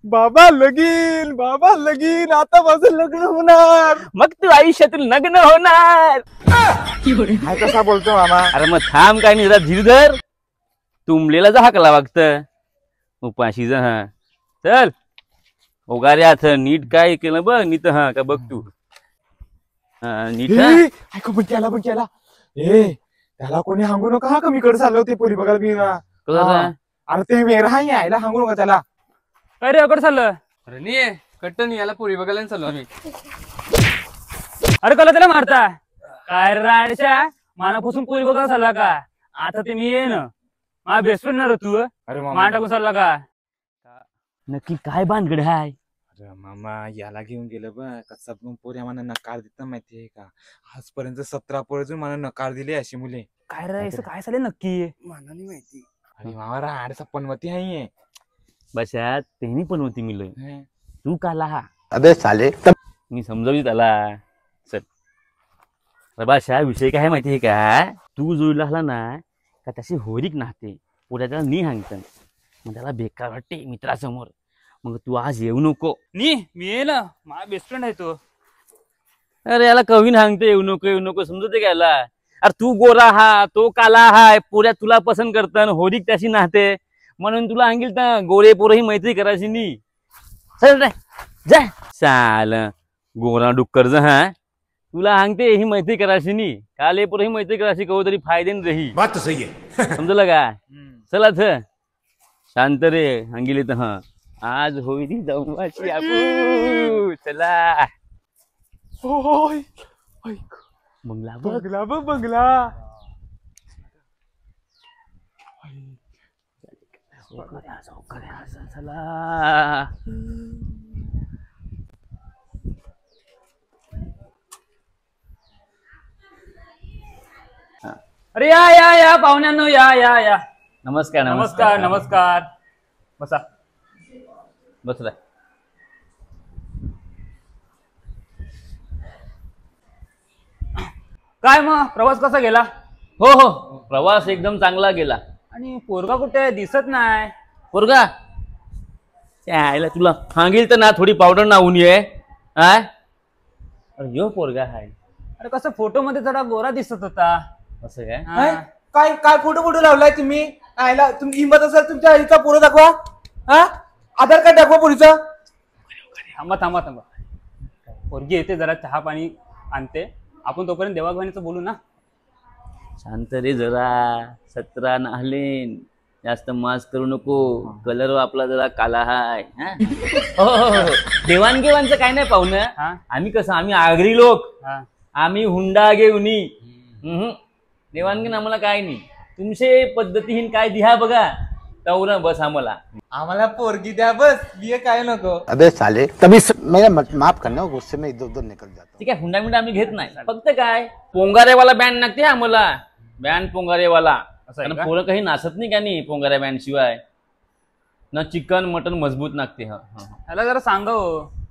बाबा लगीन आता माझं लग्न होणार, मग तू आयुष्यातील नग्न होणार. काय कसा बोलतो मामा? अरे मग थांब काय नाही, जरा धीर धर. तुंबलेला जा हाकला वागत उपाशी जा. हा चल ओगाऱ्यात नीट काय केलं बघ नीट. हा का बघ तू नीट. ऐकू पण त्याला त्याला कोणी सांगू नका हा, कमी कडे चाललं ते पोरी बघायला मी. अरे ते वेगळा यायला सांगू नका त्याला. काय रे अकड चाललं? अरे नाही कट्टन याला पोरी बघायला चाललो आम्ही. अरे कला त्याला मारता काय राडच्या मानापासून पोरी बघायला चालला का? आता ते मी ये ना माझा बेस्ट फ्रेंड ना तू. अरे मान टाकून चालला का? नक्की काय भानगड आहे? अरे मामा याला घेऊन गेलं बघ कसा पोरी आम्हाला नकार देत माहितीये का? आजपर्यंत 17 पोरी मला नकार दिले अशी मुले. काय रे असं काय चालेल नक्की? मला नाही माहिती. अरे मामा राडचा पनवती आहे बशात त्यांनी पण होती मिल. तू काला हा अबे साले मी समजावी त्याला. चल बाशा विषय काय माहिती आहे का? तू जोडला आला ना का त्याशी होरीक नाहते पुढे त्याला नी सांगत मग त्याला बेकार वाटते मित्रासमोर. मग तू आज येऊ नको. नी मी ये ना माझा बेस्ट फ्रेंड आहे तो. अरे याला कवीन सांगते येऊ नको समजते का याला? अरे तू गोरा हा तो काला हाय पुऱ्या तुला पसंत करत होरीक त्याशी नाहते म्हणून तुला सांगेल तर गोरे पोरं ही मैत्री करायची नी. चल रे जा चाल गोरा डुक्कर जा. हा तुला सांगते ही मैत्री करायची नी काले पोरं ही मैत्री करायची कहो तरी फायदेन रही. बात तो सही है. समजलं का? चला थ शांत रे सांगिले तर. हा आज होईल जमवाची आपू. चला होय बंगला बंगला बघ बंगला. चला अरे या पाहुण्यांनो या. नमस्कार बसा बसला. काय मग प्रवास कसा गेला? हो प्रवास एकदम चांगला गेला. आणि पोरगा कुठे दिसत नाही? पोरगा त्याला तुला सांगेल तर ना थोडी पावडर नाहून ये. अरे यो पोरगा हाय. अरे कसं फोटो मध्ये जरा गोरा दिसत होता. असं काय काय काय फोटो लावलाय तुम्ही? तुम्ही हिंमत असेल तुमच्या आईचा पोरं दाखवा. आधार कार्ड दाखवा पोरीचा. थांबा पोरगी येते जरा चहा पाणी आणते आपण तोपर्यंत देवाघवानीचं बोलू ना. शांत रे जरा 17 नाहलेन जास्त मास्क करू नको. कलर आपला जरा काला हाय. हो देवाणघेवाणचं काय नाही पाहुणं. आम्ही कसं आम्ही आगरी लोक आम्ही हुंडा घेऊनी देवाणघेण आम्हाला काय नाही. तुमचे पद्धतीहीन काय दिहा बघा तवरा बस आम्हाला पोरगी द्या बस. बिये काय नको. अबे साले तभी मेरा माफ करना गुस्से में इधर उधर निकल जाता. ठीक आहे हुंडा मिंडा आम्ही घेत नाही. फक्त काय पोंगारेवाला बँड लागते आम्हाला. बँड पोंगारेवाला पोरं काही नाचत नाही का नाही पोंगाऱ्या बँड शिवाय. ना चिकन मटन मजबूत लागते. ह्याला जरा सांग.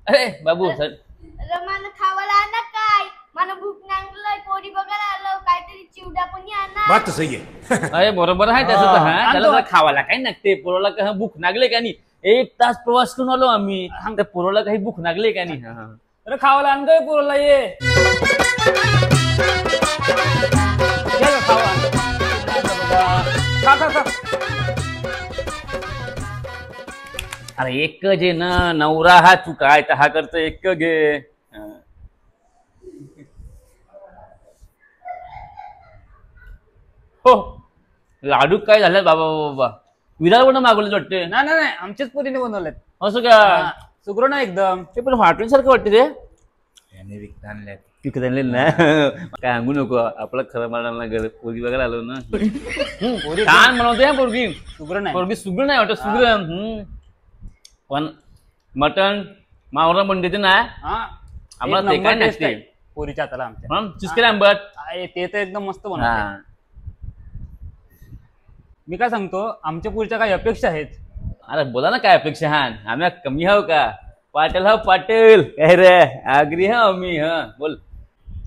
अरे बाबू सर रमान खावाला आणा काय? मला भूक लागलाय पोरी बघायला आलो काहीतरी चिवडा पण आणा. बात तो सही है. अरे बरोबर आहे त्याचं तर. त्याला जरा खावाला काही लागते. पोराला का भूक लागले का नाही? 1 तास प्रवास करून आलो आम्ही. त्या पोराला काही भूक लागले का नाही? अरे खावाला आण काय पोराला ये. अरे एक जे ना नवरा हा तू काय हा करत एक घे. हो लाडू काय झालं बाबा विरार पण मागवले वाटते. नाही आमच्याच पोरीने बनवलेत. असं का? सुग्र ना एकदम ते पण हॉटेल सारखं वाटते ते. विकत आणले ना काय सांगू नको. आपलं खरं मला पोरगी बघायला आलो ना. छान बनवते पोरगी. सुग्र नाही पोरगी सुग्र नाही वाटत. सुग्र पण मटन मावरा पण देते ना. आम्हाला ते काय नसते पोरीच्या हाताला आमच्या. चिस्के आंबट ते तर एकदम मस्त बनवते. मी काय सांगतो आमच्या पुढच्या काही अपेक्षा आहेत. अरे बोला ना काय अपेक्षा. आम्ही कमी हाव का? पाटील पाटील काय रे आगरी आम्ही. बोल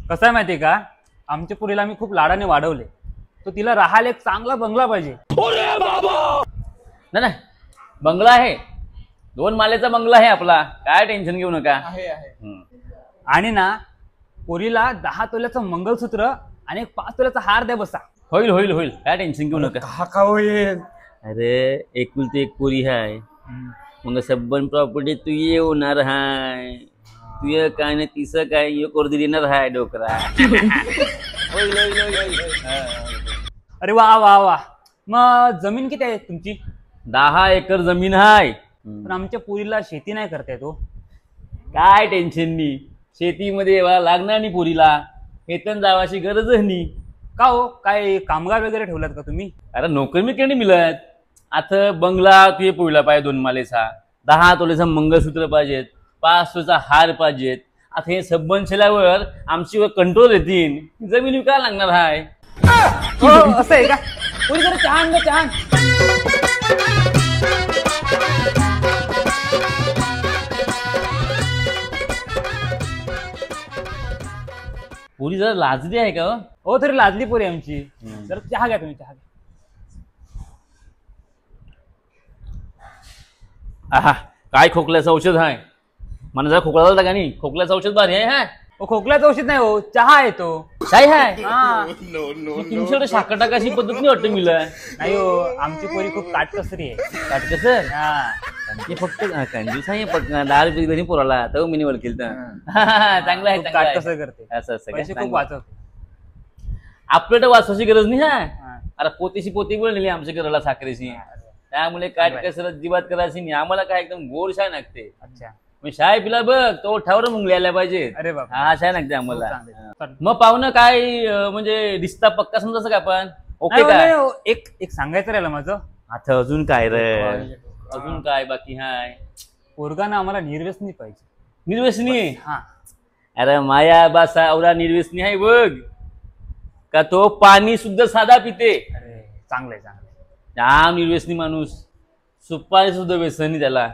कसं आहे माहितीये का? आमच्या पुरीला आम्ही खूप लाडाने वाढवले. तो तिला राहायला एक चांगला बंगला पाहिजे. नाही बंगला आहे 2 मालेचा बंगला आहे आपला, काय टेन्शन घेऊ नका. आहे हम्म. आणि ना पोरीला 10 तोल्याचं मंगळसूत्र आणि 5 तोल्याचा हार द्या बसा. होईल होईल होईल, काय टेन्शन घेऊ नका. हा का होईल? अरे एकुलती एक पोरी हाय, मग सबन प्रॉपर्टी तू ये होणार हाय, तुझं काय नाही तिचं काय ये करू देणार हाय डोकरा. होईल होईल होईल होईल. अरे वा वा वा. मग जमीन किती आहे तुमची? 10 एकर जमीन हाय. पण आमच्या पोरीला शेती नाही करता येतो. काय टेन्शन नाही, शेतीमध्ये लागणार नाही पोरीला, वेतन जावाची गरजच नाही. का हो, काय कामगार वगैरे ठेवलात का तुम्ही? अरे नोकरी मी केली मिळत. आता बंगला तुझे पोळीला पाहिजे 2 मालेचा, 10 तोलेचा मंगळसूत्र पाहिजेत, 5 तोलेचा हार पाहिजेत. आता हे सबन शेल्यावर आमची कंट्रोल येतील, जमीन विकायला लागणार हाय. हो असं आहे का? पोरी जरा चहा आण गं, चहा आण. पोरी जरा लाजली आहे का? हो तरी लाजली पोरी आमची. जरा चहा घ्या तुम्ही, चहा घ्या. आहा, काय खोकल्याचं औषध आहे. मला जरा खोकला झाला का नाही, खोकल्याचं औषध भारी आहे. हा हो खोकल्याचं औषध नाही हो, चहा आहे तो. काय आहे हा तुमच्याकडे साखर टाकायची पद्धत नाही वाटतं मिळत. नाही हो, आमची पोरी खूप काटकसरी आहे. कसं हा हे फक्त कंजूस आहे, 10 रुपये घरी पोराला तर मी निवड केलं तर. चांगलं आहे, खूप चांगलं आहे. काटकसर करते, असं असं काय पैसे खूप चांगलं. वाचवते. आपल्याला वाचवायची गरज नाही. हा हा. अरे पोतीशी पोती बोलली आमच्या घराला साखरेची, त्यामुळे काय कसर अजिबात करायची नाही. आम्हाला काय एकदम गोड शाय लागते. अच्छा. मग शाय पिला बघ तो ठावर मुंगले आल्या पाहिजे. अरे बाबा. हा शाय लागते आम्हाला. चांगलं आहे. चालेल. मग पाहुणं काय म्हणजे रिश्ता पक्का समजायचं का आपण? ओके नाही हो, नाही काय हो, एक सांगायचं राहिलं माझं. आता अजून काय रे, अजून काय बाकी हाय? पोरगाना आम्हाला निर्व्यसनी पाहिजे. निर्व्यसनी? हा अरे माया बासा एवढा निर्व्यसनी आहे बघ का, तो पाणी सुद्धा साधा पिते. अरे चांगलंय चांगलंय. जाम निर्व्यसनी माणूस, सुपारी सुद्धा व्यसनी त्याला.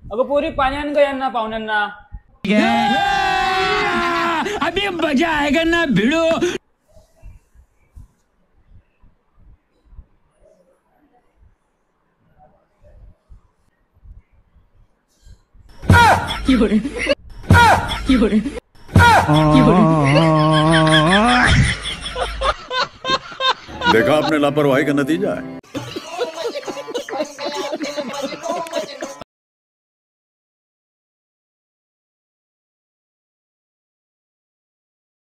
अगं पोरी पाणी आण गं यांना पाहुण्यांना. अभी मजा आएगा ना भिड़ो. देखा आपने लापरवाही का नतीजा है.